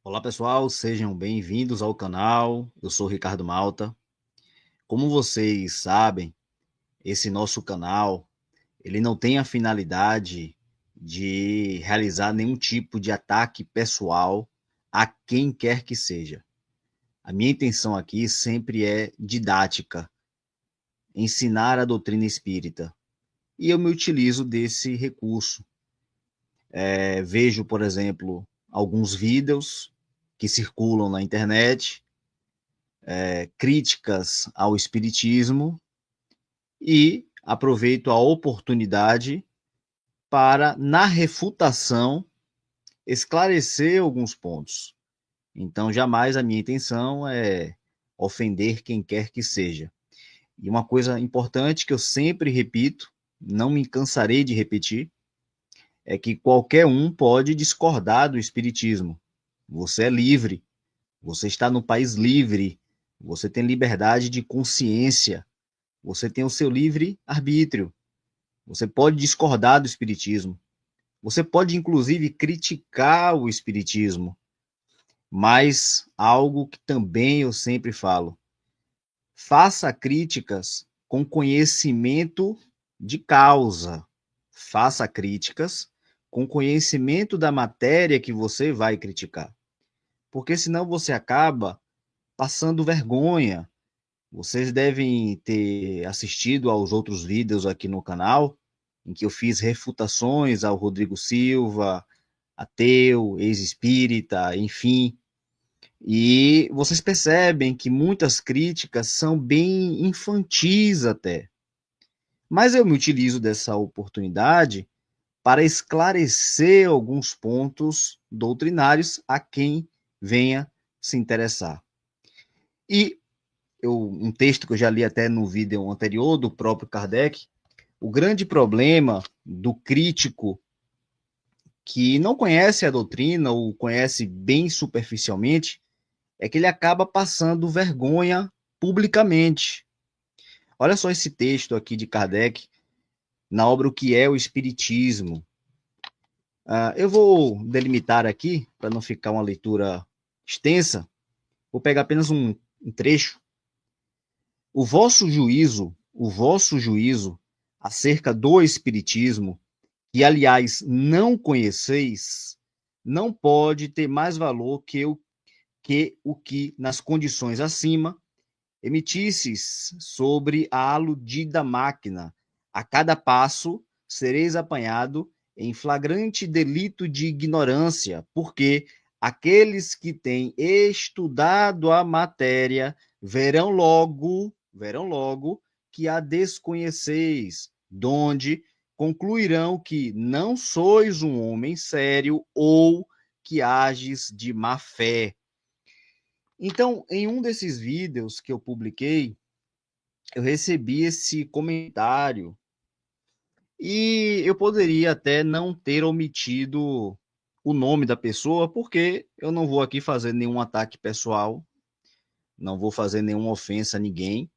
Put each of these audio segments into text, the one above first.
Olá pessoal, sejam bem-vindos ao canal. Eu sou Ricardo Malta. Como vocês sabem, esse nosso canal, ele não tem a finalidade de realizar nenhum tipo de ataque pessoal a quem quer que seja. A minha intenção aqui sempre é didática, ensinar a doutrina espírita. E eu me utilizo desse recurso. Vejo, por exemplo, alguns vídeos que circulam na internet, críticas ao espiritismo e aproveito a oportunidade para, na refutação, esclarecer alguns pontos. Então, jamais a minha intenção é ofender quem quer que seja. E uma coisa importante que eu sempre repito, não me cansarei de repetir, é que qualquer um pode discordar do espiritismo. Você é livre, você está no país livre, você tem liberdade de consciência. Você tem o seu livre arbítrio. Você pode discordar do espiritismo. Você pode, inclusive, criticar o espiritismo. Mas algo que também eu sempre falo: faça críticas com conhecimento de causa. Faça críticas com conhecimento da matéria que você vai criticar. Porque senão você acaba passando vergonha. Vocês devem ter assistido aos outros vídeos aqui no canal, em que eu fiz refutações ao Rodrigo Silva, ateu, ex-espírita, enfim. E vocês percebem que muitas críticas são bem infantis até. Mas eu me utilizo dessa oportunidade para esclarecer alguns pontos doutrinários a quem venha se interessar. E um texto que eu já li até no vídeo anterior, do próprio Kardec, o grande problema do crítico que não conhece a doutrina ou conhece bem superficialmente é que ele acaba passando vergonha publicamente. Olha só esse texto aqui de Kardec, na obra O que é o Espiritismo. Eu vou delimitar aqui, para não ficar uma leitura extensa, vou pegar apenas um trecho. O vosso juízo acerca do Espiritismo, que aliás não conheceis, não pode ter mais valor que nas condições acima, emitisses sobre a aludida máquina. A cada passo sereis apanhado em flagrante delito de ignorância, porque aqueles que têm estudado a matéria verão logo que a desconheceis, donde concluirão que não sois um homem sério ou que ages de má fé. Então, em um desses vídeos que eu publiquei, eu recebi esse comentário e eu poderia até não ter omitido o nome da pessoa, porque eu não vou aqui fazer nenhum ataque pessoal, não vou fazer nenhuma ofensa a ninguém.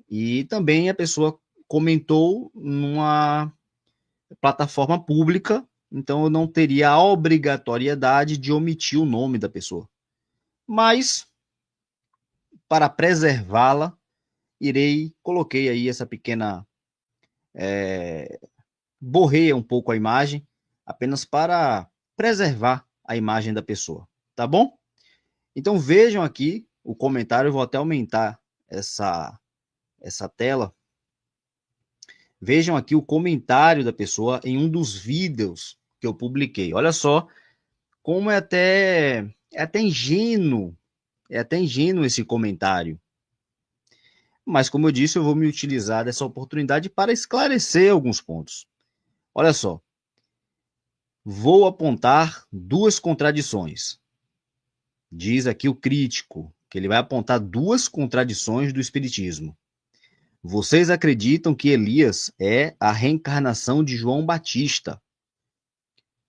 E também a pessoa comentou numa plataforma pública, então eu não teria a obrigatoriedade de omitir o nome da pessoa. Mas, para preservá-la, coloquei aí essa pequena, borrei um pouco a imagem, apenas para preservar a imagem da pessoa, tá bom? Então vejam aqui o comentário, eu vou até aumentar essa tela. Vejam aqui o comentário da pessoa em um dos vídeos que eu publiquei. Olha só como é até ingênuo esse comentário. Mas, como eu disse, eu vou me utilizar dessa oportunidade para esclarecer alguns pontos. Olha só, vou apontar duas contradições. Diz aqui o crítico, que ele vai apontar duas contradições do Espiritismo. Vocês acreditam que Elias é a reencarnação de João Batista?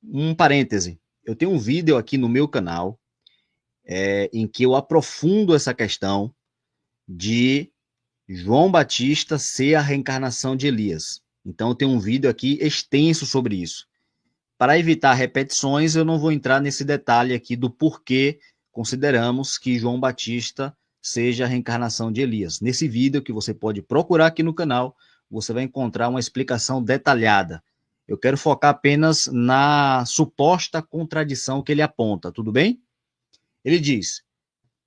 Um parêntese, eu tenho um vídeo aqui no meu canal em que eu aprofundo essa questão de João Batista ser a reencarnação de Elias. Então, eu tenho um vídeo aqui extenso sobre isso. para evitar repetições, eu não vou entrar nesse detalhe aqui do porquê consideramos que João Batista seja a reencarnação de Elias. Nesse vídeo, que você pode procurar aqui no canal, você vai encontrar uma explicação detalhada. Eu quero focar apenas na suposta contradição que ele aponta, tudo bem? Ele diz: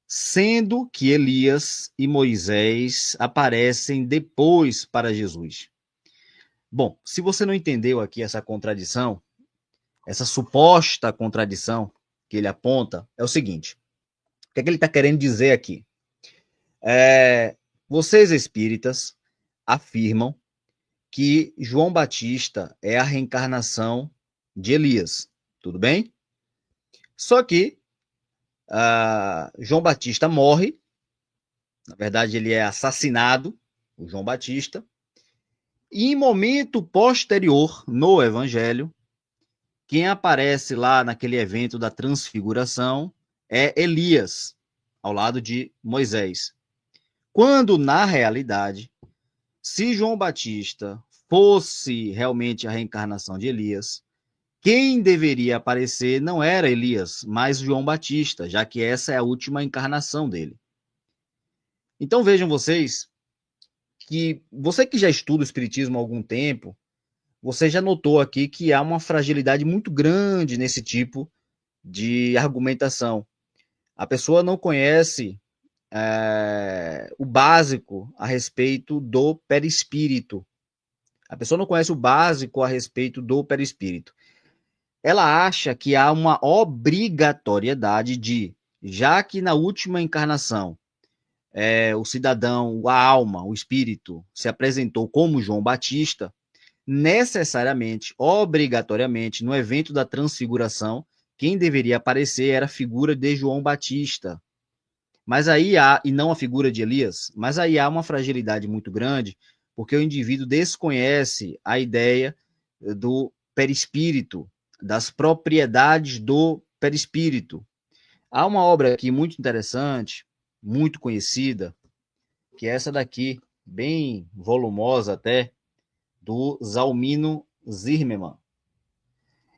sendo que Elias e Moisés aparecem depois para Jesus. Bom, se você não entendeu aqui essa contradição, essa suposta contradição que ele aponta, é o seguinte: o que é que ele está querendo dizer aqui? Vocês espíritas afirmam que João Batista é a reencarnação de Elias, tudo bem? Só que João Batista morre, na verdade ele é assassinado, o João Batista, e em momento posterior no Evangelho, quem aparece lá naquele evento da transfiguração é Elias, ao lado de Moisés. Quando, na realidade, se João Batista fosse realmente a reencarnação de Elias, quem deveria aparecer não era Elias, mas João Batista, já que essa é a última encarnação dele. Então vejam vocês que você que já estuda o Espiritismo há algum tempo, você já notou aqui que há uma fragilidade muito grande nesse tipo de argumentação. A pessoa não conhece o básico a respeito do perispírito. A pessoa não conhece o básico a respeito do perispírito. Ela acha que há uma obrigatoriedade de, já que na última encarnação o cidadão, a alma, o espírito se apresentou como João Batista, necessariamente, obrigatoriamente, no evento da transfiguração, quem deveria aparecer era a figura de João Batista. Mas aí há, e não a figura de Elias, mas aí há uma fragilidade muito grande, porque o indivíduo desconhece a ideia do perispírito, das propriedades do perispírito. Há uma obra aqui muito interessante, muito conhecida, que é essa daqui, bem volumosa até, do Zalmino Zimmermann.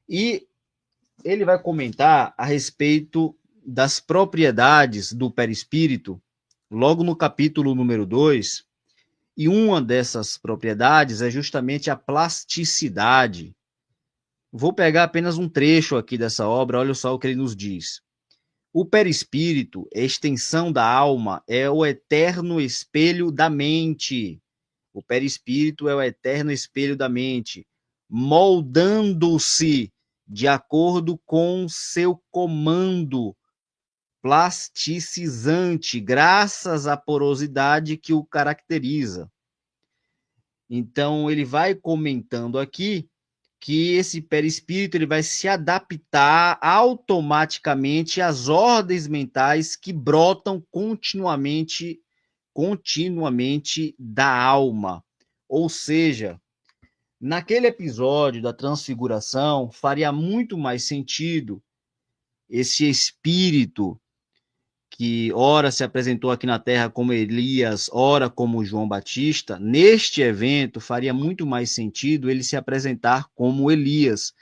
E ele vai comentar a respeito das propriedades do perispírito, logo no capítulo número 2, e uma dessas propriedades é justamente a plasticidade. Vou pegar apenas um trecho aqui dessa obra, olha só o que ele nos diz. O perispírito, a extensão da alma, é o eterno espelho da mente. O perispírito é o eterno espelho da mente, moldando-se de acordo com seu comando plasticizante, graças à porosidade que o caracteriza. Então, ele vai comentando aqui que esse perispírito ele vai se adaptar automaticamente às ordens mentais que brotam continuamente da alma. Ou seja, naquele episódio da transfiguração, faria muito mais sentido esse espírito que ora se apresentou aqui na Terra como Elias, ora como João Batista, neste evento faria muito mais sentido ele se apresentar como Elias,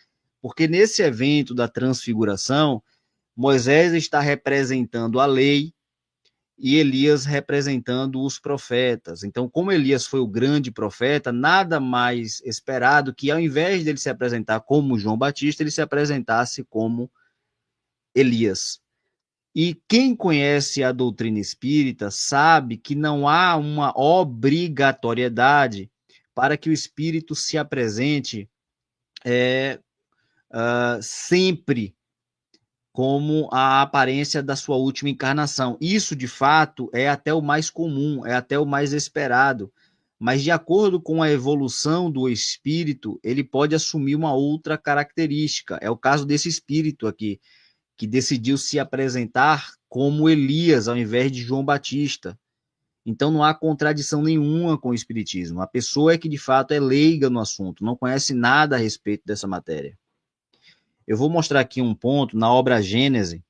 porque nesse evento da transfiguração, Moisés está representando a lei e Elias representando os profetas. Então, como Elias foi o grande profeta, nada mais esperado que, ao invés dele se apresentar como João Batista, ele se apresentasse como Elias. E quem conhece a doutrina espírita sabe que não há uma obrigatoriedade para que o espírito se apresente sempre como a aparência da sua última encarnação. Isso, de fato, é até o mais comum, é até o mais esperado. Mas, de acordo com a evolução do espírito, ele pode assumir uma outra característica. É o caso desse espírito aqui, que decidiu se apresentar como Elias, ao invés de João Batista. Então, não há contradição nenhuma com o espiritismo. A pessoa é que, de fato, é leiga no assunto, não conhece nada a respeito dessa matéria. Eu vou mostrar aqui um ponto na obra Gênese.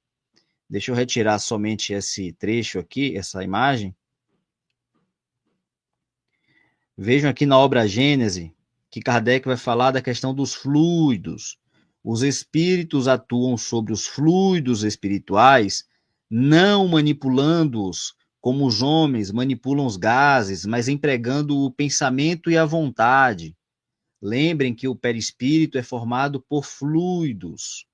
Deixa eu retirar somente esse trecho aqui, essa imagem. Vejam aqui na obra Gênese que Kardec vai falar da questão dos fluidos. Os espíritos atuam sobre os fluidos espirituais, não manipulando-os como os homens manipulam os gases, mas empregando o pensamento e a vontade. Lembrem que o perispírito é formado por fluidos.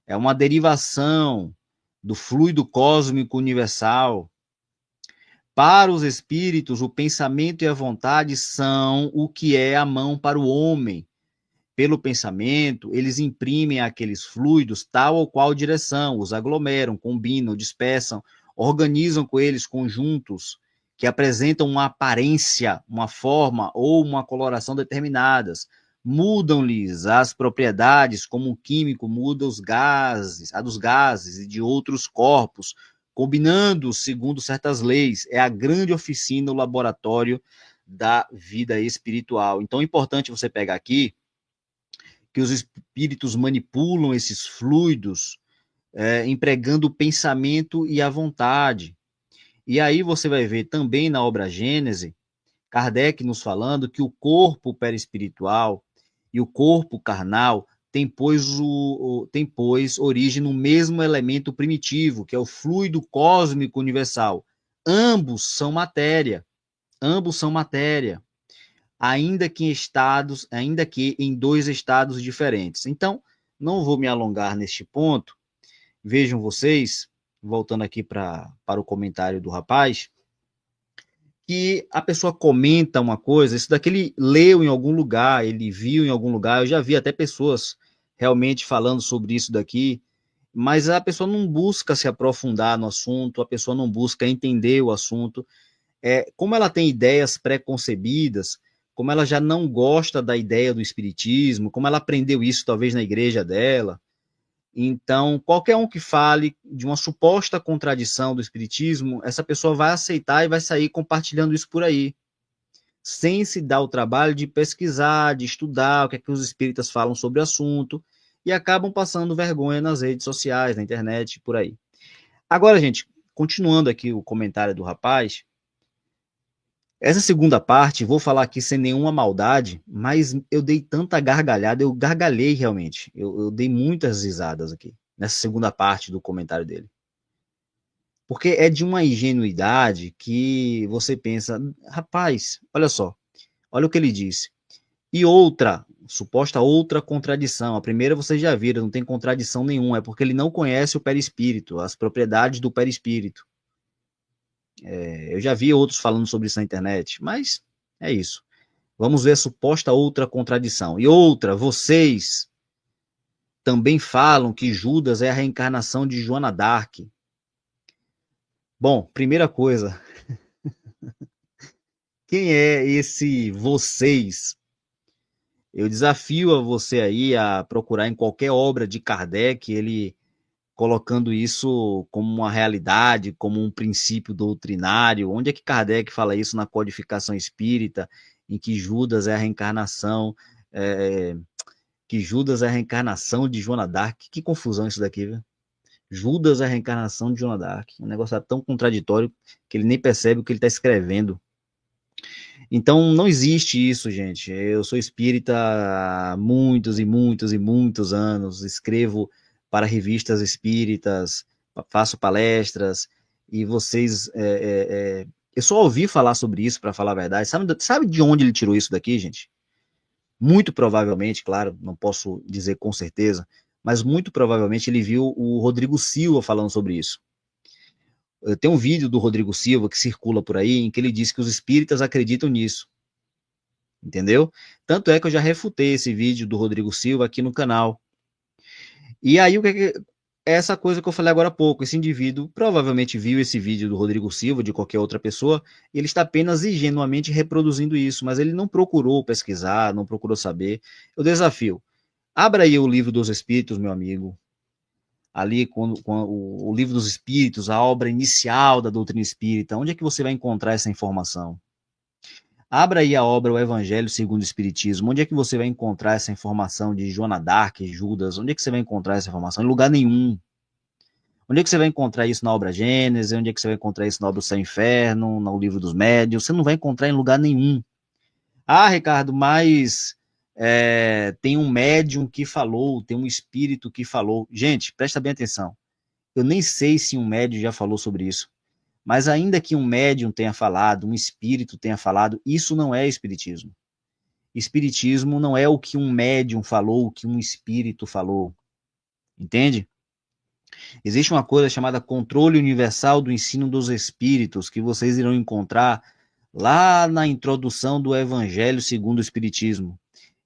É uma derivação do fluido cósmico universal. Para os espíritos, o pensamento e a vontade são o que é a mão para o homem. Pelo pensamento, eles imprimem àqueles fluidos tal ou qual direção, os aglomeram, combinam, dispersam, organizam com eles conjuntos que apresentam uma aparência, uma forma ou uma coloração determinadas. Mudam-lhes as propriedades, como um químico muda os gases, a dos gases e de outros corpos, combinando segundo certas leis. É a grande oficina, o laboratório da vida espiritual. Então é importante você pegar aqui que os espíritos manipulam esses fluidos, empregando o pensamento e a vontade. E aí você vai ver também na obra Gênese, Kardec nos falando que o corpo perispiritual e o corpo carnal tem pois origem no mesmo elemento primitivo, que é o fluido cósmico universal. Ambos são matéria, ambos são matéria, ainda que em dois estados diferentes. Então, não vou me alongar neste ponto. Vejam vocês, voltando aqui para o comentário do rapaz, que a pessoa comenta uma coisa, isso daqui ele leu em algum lugar, ele viu em algum lugar, eu já vi até pessoas realmente falando sobre isso daqui, mas a pessoa não busca se aprofundar no assunto, a pessoa não busca entender o assunto. Como ela tem ideias pré-concebidas, como ela já não gosta da ideia do espiritismo, como ela aprendeu isso talvez na igreja dela, então qualquer um que fale de uma suposta contradição do espiritismo, essa pessoa vai aceitar e vai sair compartilhando isso por aí, sem se dar o trabalho de pesquisar, de estudar o que é que os espíritas falam sobre o assunto, e acabam passando vergonha nas redes sociais, na internet, por aí. Agora, gente, continuando aqui o comentário do rapaz, essa segunda parte, vou falar aqui sem nenhuma maldade, mas eu dei tanta gargalhada, eu gargalhei realmente. Eu dei muitas risadas aqui, nessa segunda parte do comentário dele. Porque é de uma ingenuidade que você pensa, rapaz, olha só, olha o que ele disse. E outra, suposta outra contradição. A primeira vocês já viram, não tem contradição nenhuma, é porque ele não conhece o perispírito, as propriedades do perispírito. Eu já vi outros falando sobre isso na internet, mas é isso. Vamos ver a suposta outra contradição. E outra, vocês também falam que Judas é a reencarnação de Joana d'Arc. Bom, primeira coisa, quem é esse vocês? Eu desafio a você aí a procurar em qualquer obra de Kardec, ele colocando isso como uma realidade, como um princípio doutrinário. Onde é que Kardec fala isso na codificação espírita, em que Judas é a reencarnação, que Judas é a reencarnação de Joana d'Arc? Que confusão isso daqui, viu? Judas é a reencarnação de Joana d'Arc. Um negócio tão contraditório que ele nem percebe o que ele está escrevendo. Então, não existe isso, gente. Eu sou espírita há muitos e muitos e muitos anos, escrevo para revistas espíritas, faço palestras, e vocês... eu só ouvi falar sobre isso, para falar a verdade. Sabe de onde ele tirou isso daqui, gente? Muito provavelmente, claro, não posso dizer com certeza, mas muito provavelmente ele viu o Rodrigo Silva falando sobre isso. Tem um vídeo do Rodrigo Silva que circula por aí, em que ele diz que os espíritas acreditam nisso. Entendeu? Tanto é que eu já refutei esse vídeo do Rodrigo Silva aqui no canal. E aí, o que é essa coisa que eu falei agora há pouco? Esse indivíduo provavelmente viu esse vídeo do Rodrigo Silva, de qualquer outra pessoa, e ele está apenas ingenuamente reproduzindo isso, mas ele não procurou pesquisar, não procurou saber. Eu desafio. Abra aí o Livro dos Espíritos, meu amigo. Ali, quando o Livro dos Espíritos, a obra inicial da doutrina espírita, onde é que você vai encontrar essa informação? Abra aí a obra O Evangelho segundo o Espiritismo. Onde é que você vai encontrar essa informação de Joana d'Arc, Judas? Onde é que você vai encontrar essa informação? Em lugar nenhum. Onde é que você vai encontrar isso na obra Gênesis? Onde é que você vai encontrar isso na obra Céu e Inferno, no Livro dos Médiuns? Você não vai encontrar em lugar nenhum. Ah, Ricardo, mas tem um médium que falou, tem um espírito que falou. Gente, presta bem atenção. Eu nem sei se um médium já falou sobre isso, mas ainda que um médium tenha falado, um espírito tenha falado, isso não é espiritismo. Espiritismo não é o que um médium falou, o que um espírito falou. Entende? Existe uma coisa chamada controle universal do ensino dos espíritos, que vocês irão encontrar lá na introdução do Evangelho segundo o Espiritismo.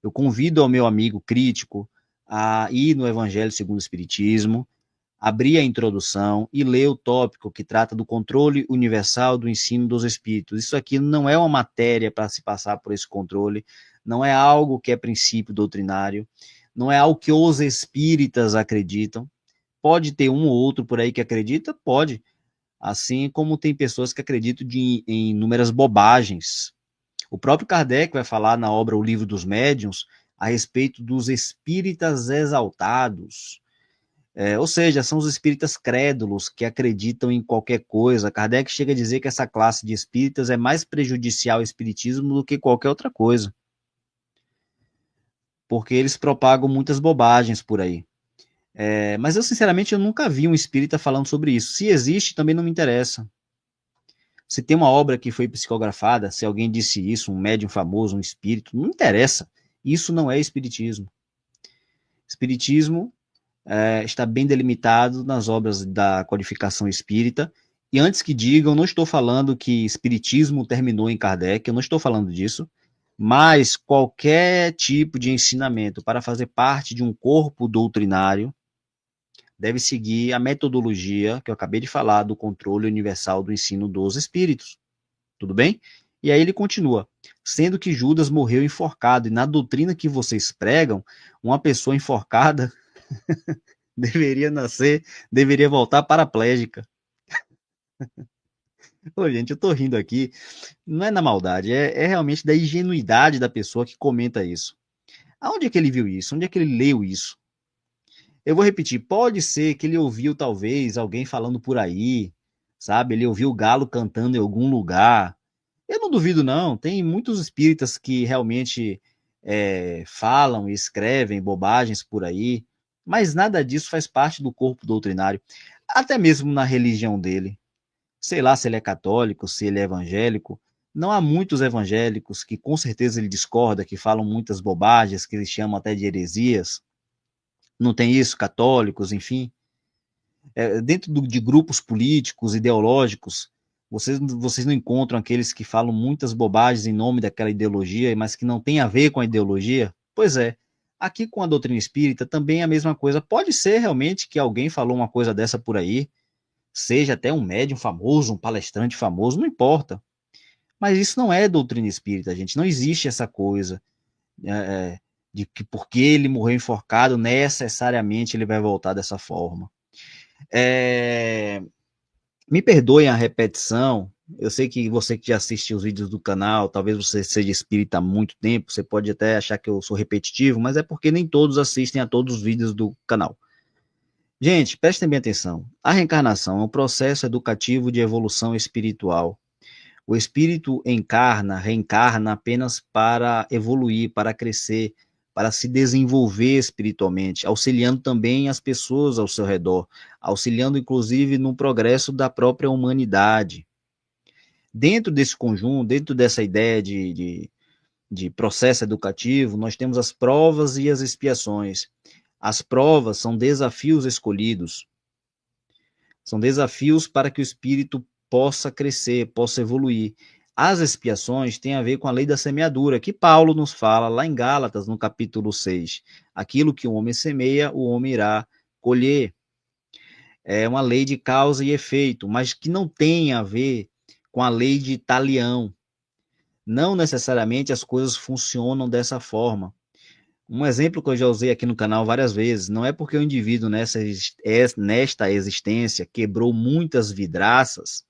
Eu convido ao meu amigo crítico a ir no Evangelho segundo o Espiritismo, abrir a introdução e ler o tópico que trata do controle universal do ensino dos espíritos. Isso aqui não é uma matéria para se passar por esse controle, não é algo que é princípio doutrinário, não é algo que os espíritas acreditam. Pode ter um ou outro por aí que acredita? Pode. Assim como tem pessoas que acreditam em inúmeras bobagens. O próprio Kardec vai falar na obra O Livro dos Médiuns a respeito dos espíritas exaltados. Ou seja, são os espíritas crédulos que acreditam em qualquer coisa. Kardec chega a dizer que essa classe de espíritas é mais prejudicial ao espiritismo do que qualquer outra coisa. Porque eles propagam muitas bobagens por aí. Mas eu, sinceramente, eu nunca vi um espírita falando sobre isso. Se existe, também não me interessa. Se tem uma obra que foi psicografada, se alguém disse isso, um médium famoso, um espírito, não interessa. Isso não é espiritismo. Espiritismo está bem delimitado nas obras da codificação espírita. E antes que digam, não estou falando que espiritismo terminou em Kardec, eu não estou falando disso. Mas qualquer tipo de ensinamento para fazer parte de um corpo doutrinário deve seguir a metodologia que eu acabei de falar do controle universal do ensino dos espíritos. Tudo bem? E aí ele continua, sendo que Judas morreu enforcado, e na doutrina que vocês pregam, uma pessoa enforcada deveria voltar paraplégica. Ô, gente, eu tô rindo aqui, não é na maldade, é realmente da ingenuidade da pessoa que comenta isso. Aonde é que ele viu isso? Onde é que ele leu isso? Eu vou repetir, pode ser que ele ouviu talvez alguém falando por aí, sabe? Ele ouviu o galo cantando em algum lugar. Eu não duvido não, tem muitos espíritas que realmente falam e escrevem bobagens por aí, mas nada disso faz parte do corpo doutrinário, até mesmo na religião dele. Sei lá se ele é católico, se ele é evangélico. Não há muitos evangélicos que com certeza ele discorda, que falam muitas bobagens, que eles chamam até de heresias. Não tem isso, católicos, enfim. Dentro de grupos políticos, ideológicos, vocês não encontram aqueles que falam muitas bobagens em nome daquela ideologia, mas que não tem a ver com a ideologia? Pois é. Aqui com a doutrina espírita também é a mesma coisa. Pode ser realmente que alguém falou uma coisa dessa por aí, seja até um médium famoso, um palestrante famoso, não importa. Mas isso não é doutrina espírita, gente. Não existe essa coisa de que porque ele morreu enforcado, necessariamente ele vai voltar dessa forma. Me perdoem a repetição. Eu sei que você que já assiste os vídeos do canal, talvez você seja espírita há muito tempo, você pode até achar que eu sou repetitivo, mas é porque nem todos assistem a todos os vídeos do canal. Gente, prestem bem atenção. A reencarnação é um processo educativo de evolução espiritual. O espírito reencarna apenas para evoluir, para crescer, para se desenvolver espiritualmente, auxiliando também as pessoas ao seu redor, auxiliando inclusive no progresso da própria humanidade. Dentro desse conjunto, dentro dessa ideia de processo educativo, nós temos as provas e as expiações. As provas são desafios escolhidos, são desafios para que o espírito possa crescer, possa evoluir. As expiações têm a ver com a lei da semeadura, que Paulo nos fala lá em Gálatas, no capítulo 6. Aquilo que o homem semeia, o homem irá colher. É uma lei de causa e efeito, mas que não tem a ver com a lei de Talião. Não necessariamente as coisas funcionam dessa forma. Um exemplo que eu já usei aqui no canal várias vezes, não é porque o indivíduo nesta existência quebrou muitas vidraças,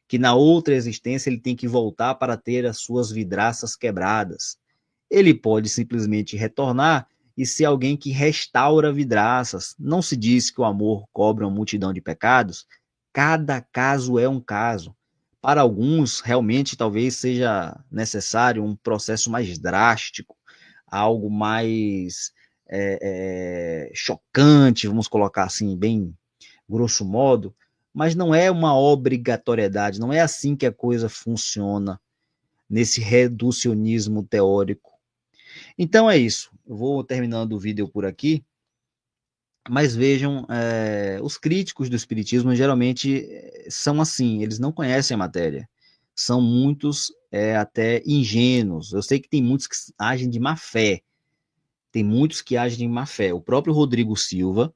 que na outra existência ele tem que voltar para ter as suas vidraças quebradas. Ele pode simplesmente retornar e ser alguém que restaura vidraças. Não se diz que o amor cobra uma multidão de pecados. Cada caso é um caso. Para alguns, realmente, talvez seja necessário um processo mais drástico. algo mais chocante, vamos colocar assim, bem grosso modo, mas não é uma obrigatoriedade, não é assim que a coisa funciona nesse reducionismo teórico. Então é isso, eu vou terminando o vídeo por aqui, mas vejam, os críticos do espiritismo geralmente são assim, eles não conhecem a matéria, são muitos até ingênuos, eu sei que tem muitos que agem de má fé, tem muitos que agem de má fé, o próprio Rodrigo Silva,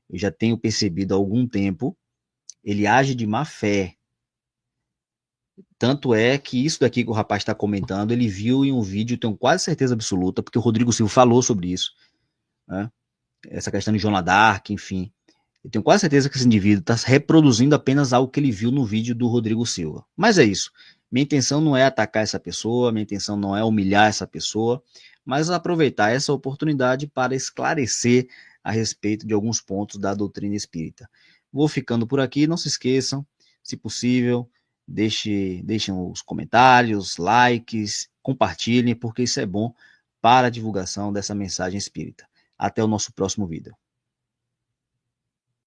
eu já tenho percebido há algum tempo, ele age de má fé. Tanto é que isso daqui que o rapaz está comentando, ele viu em um vídeo, tenho quase certeza absoluta, porque o Rodrigo Silva falou sobre isso, né? Essa questão de Joana d'Arc, enfim. Eu tenho quase certeza que esse indivíduo está reproduzindo apenas algo que ele viu no vídeo do Rodrigo Silva. Mas é isso. Minha intenção não é atacar essa pessoa, minha intenção não é humilhar essa pessoa, mas aproveitar essa oportunidade para esclarecer a respeito de alguns pontos da doutrina espírita. Vou ficando por aqui, não se esqueçam, se possível, deixem os comentários, likes, compartilhem, porque isso é bom para a divulgação dessa mensagem espírita. Até o nosso próximo vídeo.